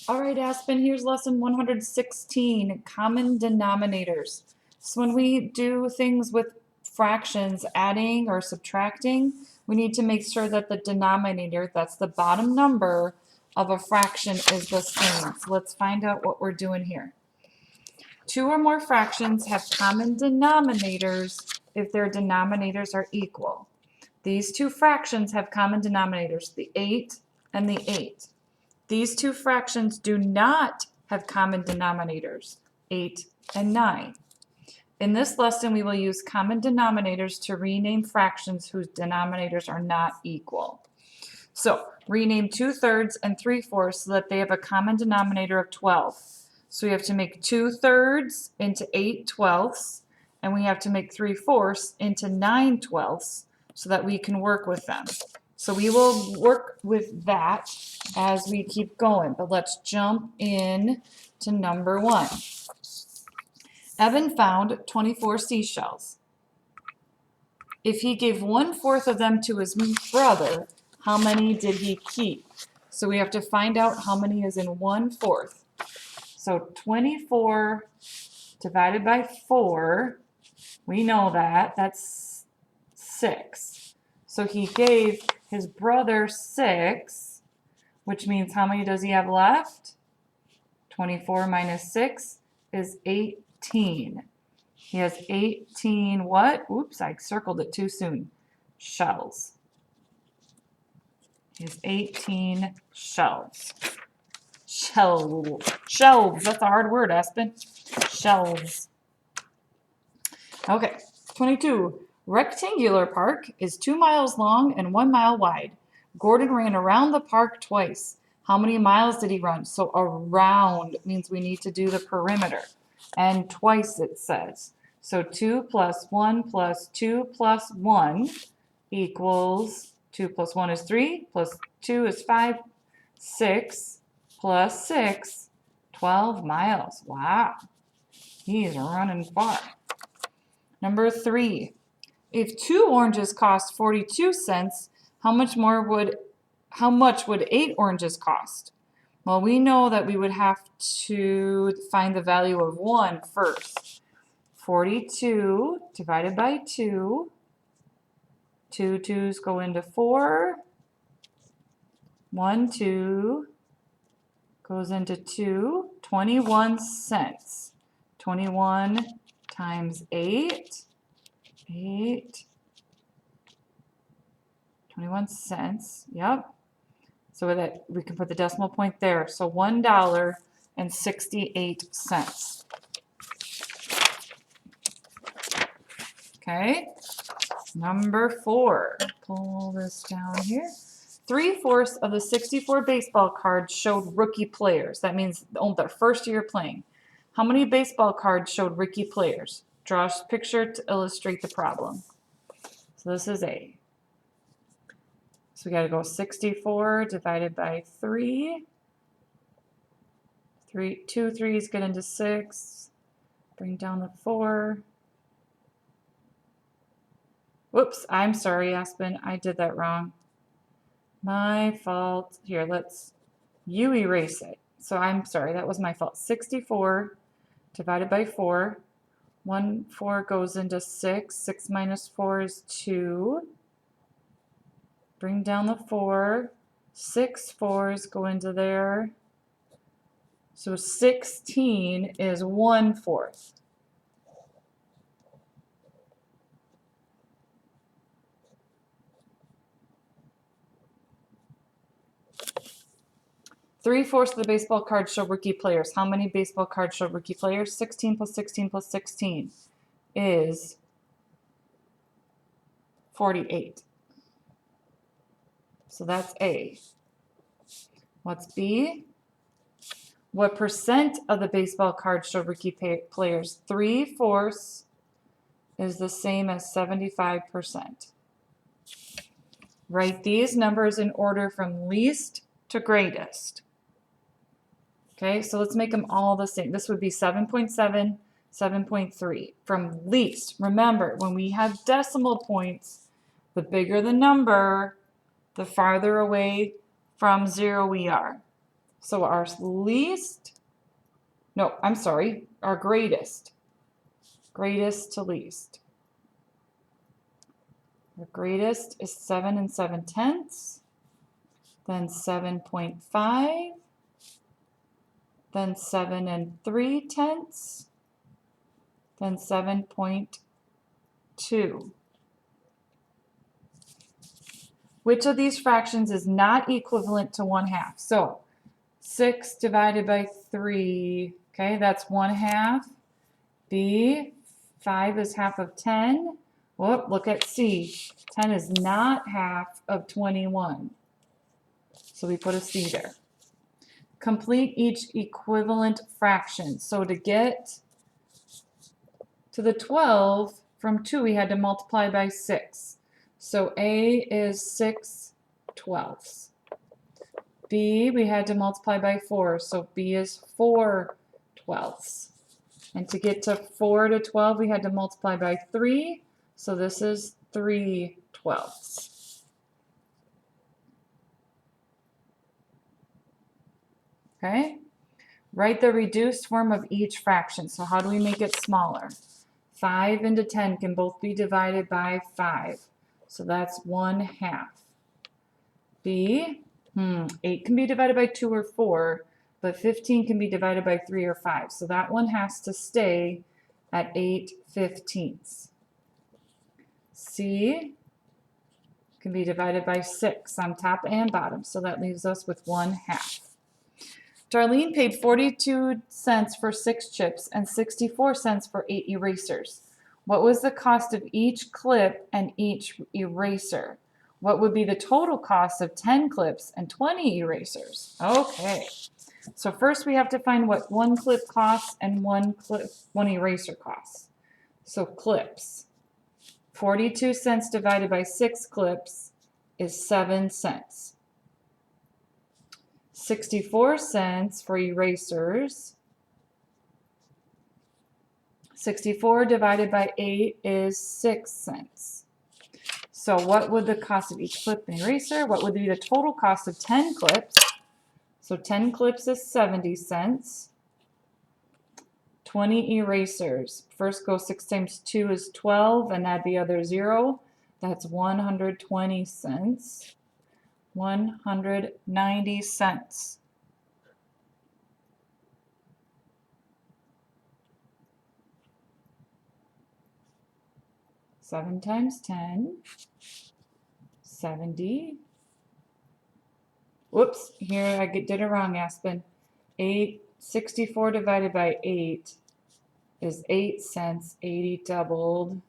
All right, Aspen, here's lesson 116, common denominators. So when we do things with fractions, adding or subtracting, we need to make sure that the denominator, that's the bottom number of a fraction, is the same. So let's find out what we're doing here. Two or more fractions have common denominators if their denominators are equal. These two fractions have common denominators, the 8 and the 8. These two fractions do not have common denominators, 8 and 9. In this lesson, we will use common denominators to rename fractions whose denominators are not equal. So rename 2/3 and 3/4 so that they have a common denominator of 12. So we have to make 2/3 into 8/12, and we have to make 3/4 into 9/12 so that we can work with them. So we will work with that as we keep going, but let's jump in to number 1. Evan found 24 seashells. If he gave 1/4 of them to his brother, how many did he keep? So we have to find out how many is in 1/4. So 24 divided by 4, we know that, that's 6. So he gave his brother 6, which means how many does he have left? 24 minus 6 is 18. He has 18 what? Oops, I circled it too soon. Shells. He has 18 shells. Shelves. That's a hard word, Aspen. Shelves. Okay, 22. Rectangular park is 2 miles long and 1 mile wide. Gordon ran around the park twice. How many miles did he run? So around means we need to do the perimeter. And twice it says. So 2 plus 1 plus 2 plus 1 equals 2 plus 1 is 3, plus 2 is 5, 6 plus 6, 12 miles. Wow, he's running far. Number 3, if 2 oranges cost 42 cents, how much would 8 oranges cost? Well, we know that we would have to find the value of 1 first. 42 divided by 2. 2 2's go into 4. 1 2 goes into 2. 21 cents. 21 times 8. 21 cents. Yep. So with that, we can put the decimal point there. So $1.68. Okay. Number 4. Pull this down here. 3/4 of the 64 baseball cards showed rookie players. That means their first year playing. How many baseball cards showed rookie players? Draw a picture to illustrate the problem. So this is A. So we got to go 64 divided by 3. 2 3's get into 6. Bring down the 4. Whoops, I'm sorry, Aspen. I did that wrong. My fault. Here, you erase it. So I'm sorry, that was my fault. 64 divided by 4. 4 goes into 6. 6 minus 4 is 2. Bring down the 4. 6 4's go into there. So 16 is 1/4. 3/4 of the baseball cards show rookie players. How many baseball cards show rookie players? 16 plus 16 plus 16 is 48. So that's A. What's B? What percent of the baseball cards show rookie players? 3/4 is the same as 75%. Write these numbers in order from least to greatest. Okay, so let's make them all the same. This would be 7.7, 7.3. From least, remember, when we have decimal points, the bigger the number, the farther away from 0 we are. So our least, no, I'm sorry, our greatest to least. Our greatest is 7 7/10, then 7.5, then 7 3/10, then 7.2. Which of these fractions is not equivalent to 1/2? So 6 divided by 3, okay, that's 1/2. B, 5 is half of 10. Whoop, look at C. 10 is not half of 21. So we put a C there. Complete each equivalent fraction. So to get to the 12 from 2, we had to multiply by 6. So A is 6/12. B, we had to multiply by 4. So B is 4/12. And to get to 4 to 12, we had to multiply by 3. So this is 3/12. Okay? Write the reduced form of each fraction. So how do we make it smaller? 5 and 10 can both be divided by 5. So that's 1/2. B, 8 can be divided by 2 or 4, but 15 can be divided by 3 or 5. So that one has to stay at 8/15. C can be divided by 6 on top and bottom, so that leaves us with 1/2. Darlene paid 42 cents for 6 chips and 64 cents for 8 erasers. What was the cost of each clip and each eraser? What would be the total cost of 10 clips and 20 erasers? Okay, so first we have to find what one clip costs and one eraser costs. So clips. 42 cents divided by 6 clips is 7 cents. 64 cents for erasers. 64 divided by 8 is 6 cents. So what would the cost of each clip and eraser? What would be the total cost of 10 clips? So 10 clips is 70 cents. 20 erasers. First go 6 times 2 is 12, and add the other 0. That's 120 cents. 190 cents. Seven times 10, 70. Whoops, here I did it wrong, Aspen. 64 divided by 8 is 8 cents. 80 doubled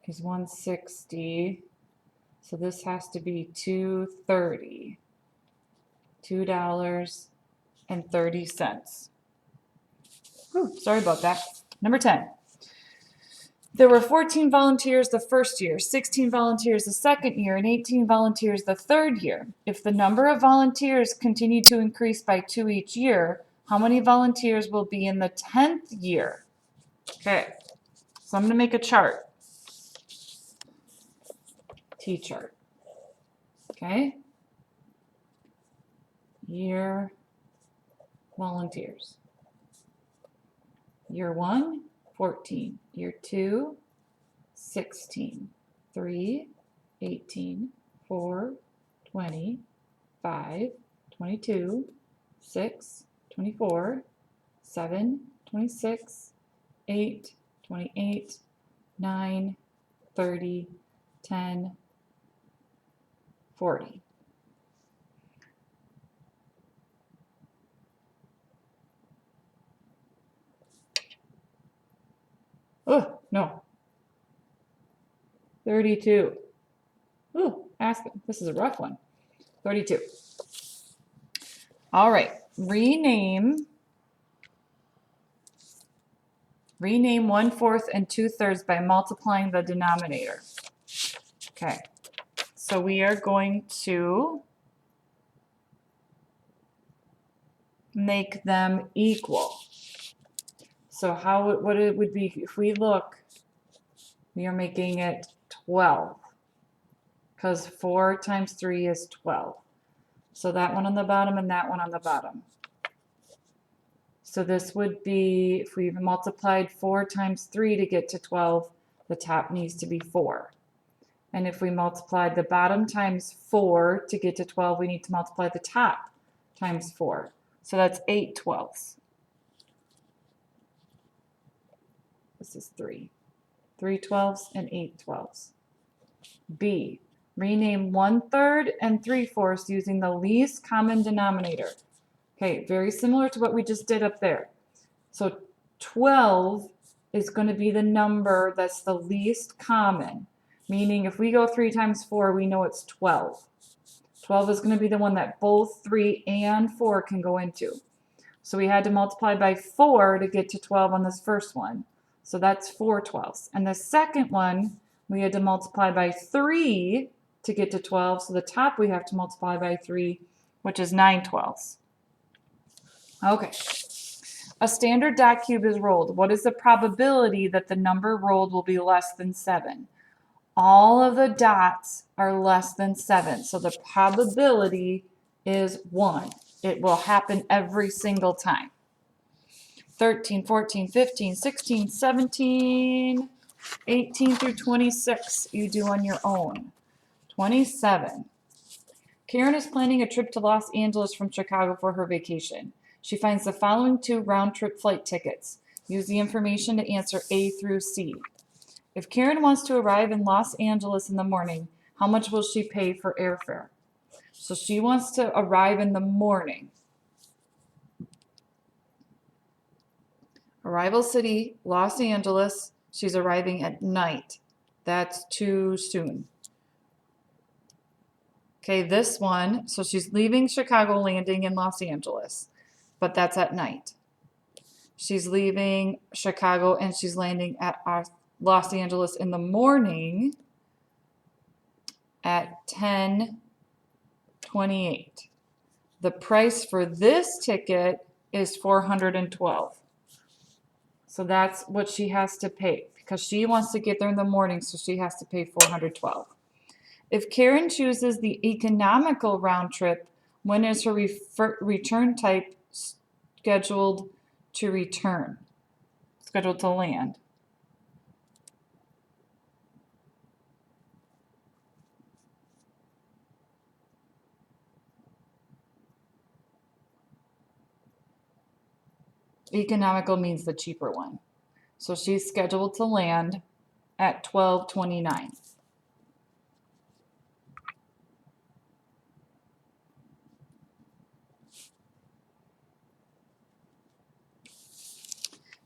is 160. So this has to be $2.30. $2.30. Sorry about that. Number 10. There were 14 volunteers the first year, 16 volunteers the second year, and 18 volunteers the third year. If the number of volunteers continued to increase by 2 each year, how many volunteers will be in the 10th year? Okay, so I'm going to make a chart. T-chart. Okay. Year volunteers. Year 1, 14. Year 2, 16. 3, 18. 4, 20. 5, 22. 6, 24. 7, 26. 8, 28. 9, 30. 10, 40. Oh, no. 32. Ooh, Aspen, this is a rough one. 32. All right, rename 1/4 and 2/3 by multiplying the denominator. Okay, so we are going to make them equal. So what it would be if we look, we are making it 12 because 4 times 3 is 12. So that one on the bottom and that one on the bottom. So this would be, if we've multiplied 4 times 3 to get to 12, the top needs to be 4. And if we multiplied the bottom times 4 to get to 12, we need to multiply the top times 4. So that's 8 twelfths. This is 3. 3 twelfths and 8 twelfths. B, rename 1/3 and 3/4 using the least common denominator. Okay, very similar to what we just did up there. So 12 is going to be the number that's the least common, meaning if we go 3 times 4, we know it's 12. 12 is going to be the one that both 3 and 4 can go into. So we had to multiply by 4 to get to 12 on this first one. So that's 4 twelfths. And the second one, we had to multiply by 3 to get to 12. So the top we have to multiply by 3, which is 9 twelfths. Okay. A standard dot cube is rolled. What is the probability that the number rolled will be less than 7? All of the dots are less than 7. So the probability is 1. It will happen every single time. 13, 14, 15, 16, 17, 18 through 26 you do on your own. 27. Karen is planning a trip to Los Angeles from Chicago for her vacation. She finds the following 2 round-trip flight tickets. Use the information to answer A through C. If Karen wants to arrive in Los Angeles in the morning, how much will she pay for airfare? So she wants to arrive in the morning. Arrival city, Los Angeles. She's arriving at night. That's too soon. Okay, this one, so she's leaving Chicago, landing in Los Angeles, but that's at night. She's leaving Chicago and she's landing at Los Angeles in the morning at 10:28. The price for this ticket is $412. So that's what she has to pay because she wants to get there in the morning, so she has to pay $412. If Karen chooses the economical round trip, when is her return type scheduled to return? Scheduled to land? Economical means the cheaper one. So she's scheduled to land at 12:29.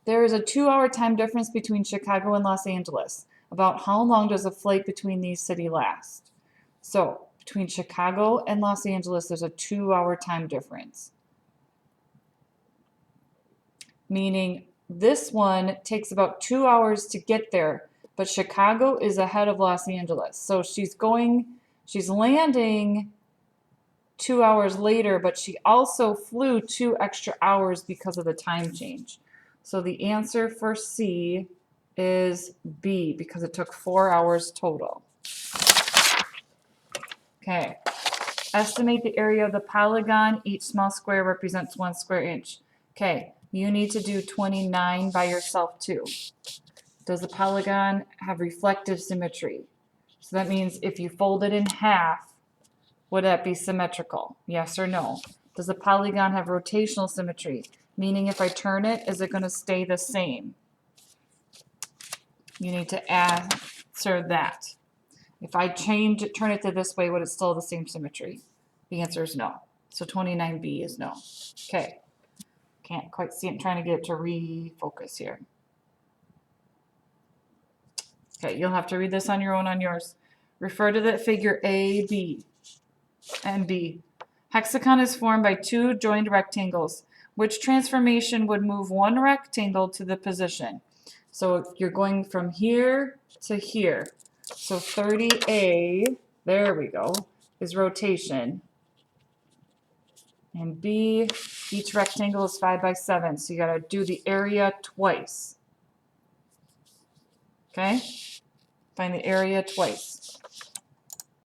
There is a 2-hour time difference between Chicago and Los Angeles. About how long does a flight between these cities last? So between Chicago and Los Angeles, there's a 2-hour time difference. Meaning this one takes about 2 hours to get there, but Chicago is ahead of Los Angeles. So she's landing 2 hours later, but she also flew 2 extra hours because of the time change. So the answer for C is B because it took 4 hours total. Okay. Estimate the area of the polygon. Each small square represents 1 square inch. Okay. You need to do 29 by yourself too. Does the polygon have reflective symmetry? So that means if you fold it in half, would that be symmetrical? Yes or no? Does the polygon have rotational symmetry? Meaning if I turn it, is it going to stay the same? You need to answer that. If I turn it to this way, would it still have the same symmetry? The answer is no. So 29B is no. Okay. Can't quite see it. I'm trying to get it to refocus here. Okay, you'll have to read this on your own on yours. Refer to the figure A, B, and B. Hexagon is formed by 2 joined rectangles. Which transformation would move one rectangle to the position? So you're going from here to here. So 30A, there we go, is rotation. And B, each rectangle is 5 by 7. So you got to do the area twice. Okay? Find the area twice.